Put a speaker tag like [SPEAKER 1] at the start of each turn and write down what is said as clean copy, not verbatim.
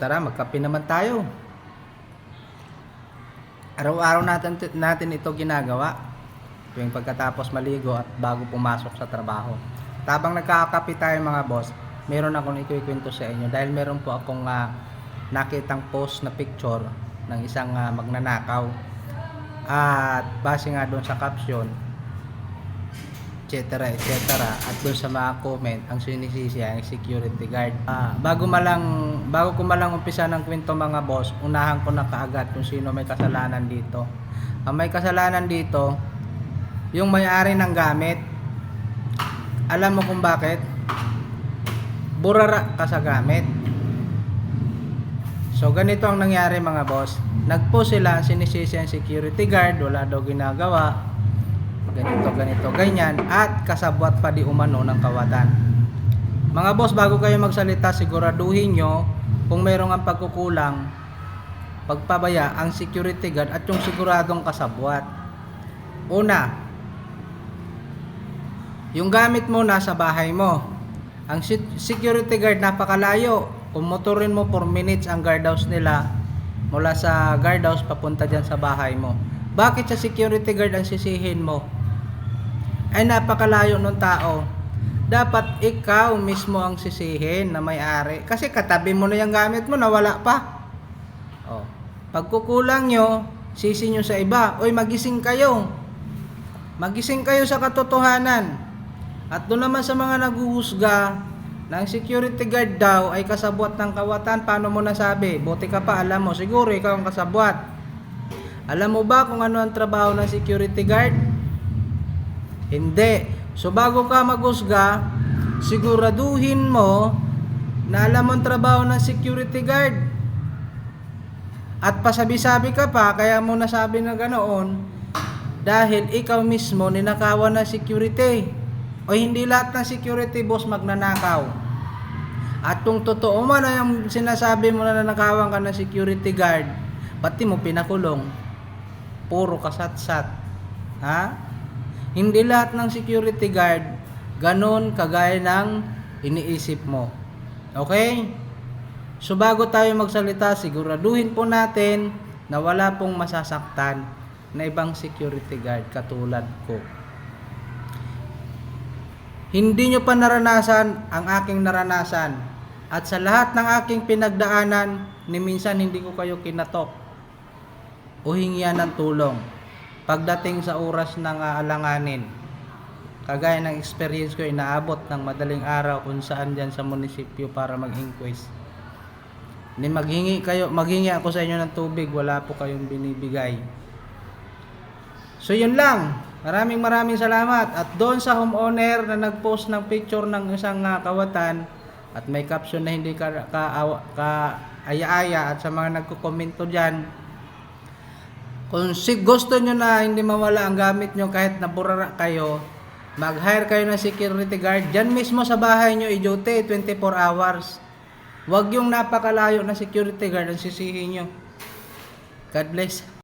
[SPEAKER 1] Tara, magkape naman tayo. Araw-araw natin ito ginagawa. Tuwing pagkatapos maligo at bago pumasok sa trabaho. Tabang nagkakape tayo mga boss, meron akong ikukwento sa inyo dahil meron po akong nakitang post na picture ng isang magnanakaw. At base nga doon sa caption, etc. At doon sa mga comment, ang sinisisi ay security guard. Bago ko malang umpisa ng kwento mga boss, unahan ko na kaagad kung sino may kasalanan dito. Ang may kasalanan dito, yung may-ari ng gamit. Alam mo kung bakit? Burara ka sa gamit. So ganito ang nangyari mga boss. Nagpost sila, sinisisi ang security guard, wala daw ginagawa. Ganito, ganyan, at kasabwat pa di umano ng kawatan. Mga boss, bago kayo magsalita, siguraduhin nyo kung mayroong ang pagkukulang, pagpabaya ang security guard at yung siguradong kasabwat. Una, yung gamit mo nasa bahay mo. Ang security guard napakalayo. Kung motorin mo 4 minutes ang guardhouse nila, mula sa guardhouse papunta dyan sa bahay mo. Bakit sa security guard ang sisihin mo? Ay napakalayo ng tao. Dapat ikaw mismo ang sisihin na may-ari. Kasi katabi mo na yung gamit mo, nawala pa. Pagkukulang nyo, sisi nyo sa iba. Oy, magising kayo. Magising kayo sa katotohanan. At doon naman sa mga naguhusga ng security guard daw ay kasabwat ng kawatan, paano mo nasabi? Buti ka pa, alam mo, siguro ikaw ang kasabwat. Alam mo ba kung ano ang trabaho ng security guard? Hindi. So bago ka maghusga, siguraduhin mo na alam mo ang trabaho ng security guard. At pasabi-sabi ka pa, kaya mo nasabi na ganoon, dahil ikaw mismo ninakawan ng security. O hindi lahat ng security boss magnanakaw. At kung totoo man ang sinasabi mo na nanakawan ka ng security guard, pati mo pinakulong. Puro kasatsat. Ha? Hindi lahat ng security guard ganon kagaya ng iniisip mo. Okay? So bago tayo magsalita, siguraduhin po natin na wala pong masasaktan na ibang security guard katulad ko. Hindi nyo pa naranasan ang aking naranasan. At sa lahat ng aking pinagdaanan, ni minsan hindi ko kayo kinatok o hingian ng tulong pagdating sa oras ng alanganin. Kagaya ng experience ko, inaabot ng madaling araw kung saan dyan sa munisipyo para mag-inquest. Maghingi ako sa inyo ng tubig, wala po kayong binibigay. So yun lang. Maraming salamat. At doon sa homeowner na nagpost ng picture ng isang kawatan at may caption na hindi kaaya-aya, at sa mga nagko-komento dyan, kung gusto nyo na hindi mawala ang gamit nyo kahit naburara kayo, mag-hire kayo ng security guard dyan mismo sa bahay nyo, i-duty 24 hours. Huwag yung napakalayo na security guard ang sisihin nyo. God bless.